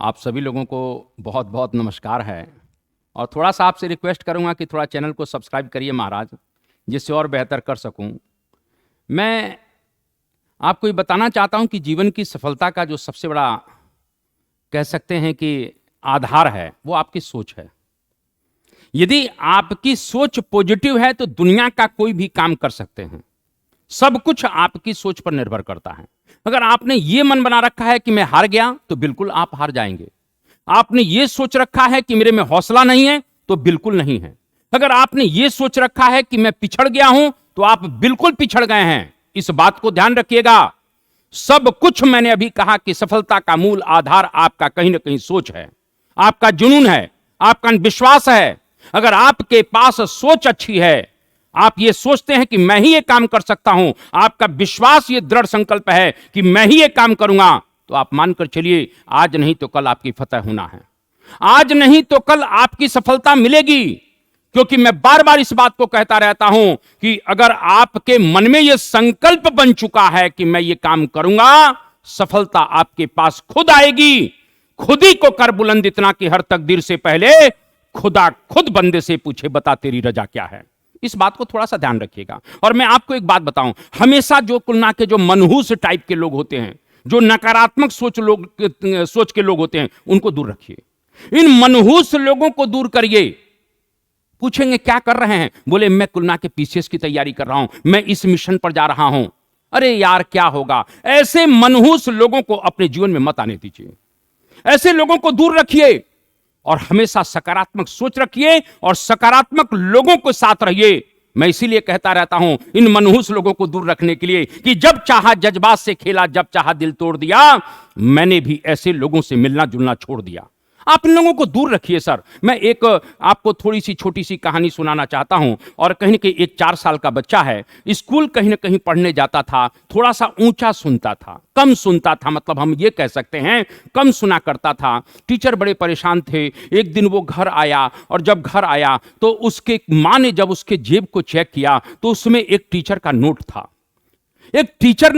आप सभी लोगों को बहुत बहुत नमस्कार है। और थोड़ा सा आपसे रिक्वेस्ट करूंगा कि थोड़ा चैनल को सब्सक्राइब करिए महाराज, जिससे और बेहतर कर सकूं। मैं आपको ये बताना चाहता हूं कि जीवन की सफलता का जो सबसे बड़ा कह सकते हैं कि आधार है, वो आपकी सोच है। यदि आपकी सोच पॉजिटिव है तो दुनिया का कोई भी काम कर सकते हैं। सब कुछ आपकी सोच पर निर्भर करता है। अगर आपने ये मन बना रखा है कि मैं हार गया, तो बिल्कुल आप हार जाएंगे। आपने ये सोच रखा है कि मेरे में हौसला नहीं है, तो बिल्कुल नहीं है। अगर आपने ये सोच रखा है कि मैं पिछड़ गया हूं, तो आप बिल्कुल पिछड़ गए हैं। इस बात को ध्यान रखिएगा। सब कुछ मैंने अभी कहा कि सफलता का मूल आधार आपका कहीं ना कहीं सोच है, आपका जुनून है, आपका विश्वास है। अगर आपके पास सोच अच्छी है, आप ये सोचते हैं कि मैं ही ये काम कर सकता हूं, आपका विश्वास ये दृढ़ संकल्प है कि मैं ही ये काम करूंगा, तो आप मानकर चलिए आज नहीं तो कल आपकी फतह होना है। आज नहीं तो कल आपकी सफलता मिलेगी। क्योंकि मैं बार बार इस बात को कहता रहता हूं कि अगर आपके मन में यह संकल्प बन चुका है कि मैं ये काम करूंगा, सफलता आपके पास खुद आएगी। खुद ही को कर बुलंद इतना कि हर तकदीर से पहले खुदा खुद बंदे से पूछे, बता तेरी रजा क्या है। इस बात को थोड़ा सा ध्यान रखिएगा। और मैं आपको एक बात बताऊं, हमेशा जो कुलना के जो मनहूस टाइप के लोग होते हैं, जो नकारात्मक सोच के लोग होते हैं, उनको दूर रखिए। इन मनहूस लोगों को दूर करिए। पूछेंगे क्या कर रहे हैं, बोले मैं कुलना के पीसीएस की तैयारी कर रहा हूं, मैं इस मिशन पर जा रहा हूं। अरे यार क्या होगा। ऐसे मनहूस लोगों को अपने जीवन में मत आने दीजिए। ऐसे लोगों को दूर रखिए और हमेशा सकारात्मक सोच रखिए और सकारात्मक लोगों के साथ रहिए। मैं इसीलिए कहता रहता हूं इन मनहूस लोगों को दूर रखने के लिए कि जब चाहा जज्बात से खेला, जब चाहा दिल तोड़ दिया। मैंने भी ऐसे लोगों से मिलना जुलना छोड़ दिया। आप इन लोगों को दूर रखिए सर। मैं एक आपको थोड़ी सी छोटी सी कहानी सुनाना चाहता हूं। और कहीं ना कहीं एक 4 साल का बच्चा है, स्कूल कहीं ना कहीं पढ़ने जाता था, थोड़ा सा ऊंचा सुनता था, कम सुनता था, मतलब हम ये कह सकते हैं कम सुना करता था। टीचर बड़े परेशान थे। एक दिन वो घर आया और जब घर आया तो उसके माँ ने जब उसके जेब को चेक किया तो उसमें एक टीचर का नोट था। उस टीचर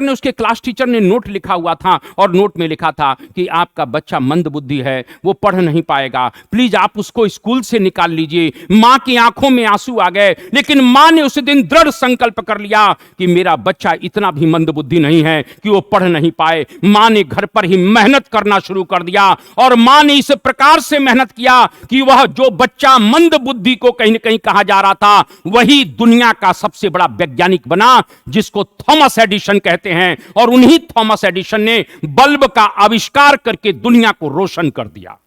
ने उसके क्लास टीचर ने नोट लिखा हुआ था और नोट में लिखा था कि आपका बच्चा मंद बुद्धि है, वो पढ़ नहीं पाएगा, प्लीज आप उसको स्कूल से निकाल लीजिए। मां की आंखों में आंसू आ गए, लेकिन मां ने उस दिन दृढ़ संकल्प कर लिया कि मेरा बच्चा इतना भी मंद बुद्धि नहीं है कि वो पढ़ नहीं पाए। मां ने घर पर ही मेहनत करना शुरू कर दिया और मां ने इस प्रकार से मेहनत किया कि वह जो बच्चा मंद बुद्धि को कहीं ना कहीं कहा जा रहा था, वही दुनिया का सबसे बड़ा वैज्ञानिक बना, जिसको थॉमस एडिसन कहते हैं। और उन्हीं थॉमस एडिसन ने बल्ब का आविष्कार करके दुनिया को रोशन कर दिया।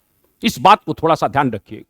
इस बात को थोड़ा सा ध्यान रखिए।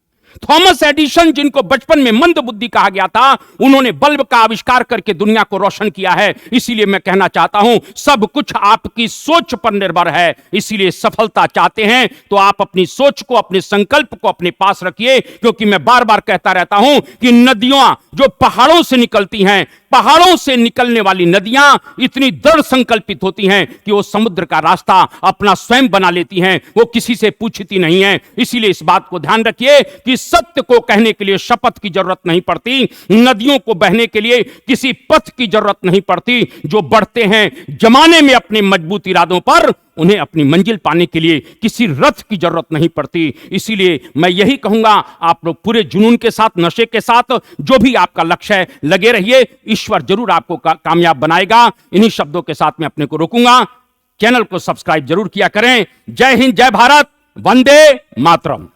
थॉमस एडिसन, जिनको बचपन में मंद बुद्धि कहा गया था, उन्होंने बल्ब का आविष्कार करके दुनिया को रोशन किया है। इसीलिए मैं कहना चाहता हूं सब कुछ आपकी सोच पर निर्भर है। इसीलिए सफलता चाहते हैं तो आप अपनी सोच को, अपने संकल्प को अपने पास रखिए। क्योंकि मैं बार बार कहता रहता हूं कि नदियां जो पहाड़ों से निकलती हैं, पहाड़ों से निकलने वाली नदियां इतनी दृढ़ संकल्पित होती हैं कि वो समुद्र का रास्ता अपना स्वयं बना लेती हैं, वो किसी से पूछती नहीं है। इसीलिए इस बात को ध्यान रखिए कि सत्य को कहने के लिए शपथ की जरूरत नहीं पड़ती, नदियों को बहने के लिए किसी पथ की जरूरत नहीं पड़ती। जो बढ़ते हैं जमाने में अपने मजबूत इरादों पर, उन्हें अपनी मंजिल पाने के लिए किसी रथ की जरूरत नहीं पड़ती। इसीलिए मैं यही कहूंगा, आप लोग पूरे जुनून के साथ, नशे के साथ, जो भी आपका लक्ष्य है, लगे रहिए। ईश्वर जरूर आपको कामयाब बनाएगा। इन्हीं शब्दों के साथ मैं अपने को रोकूंगा। चैनल को सब्सक्राइब जरूर किया करें। जय हिंद, जय भारत, वंदे मातरम।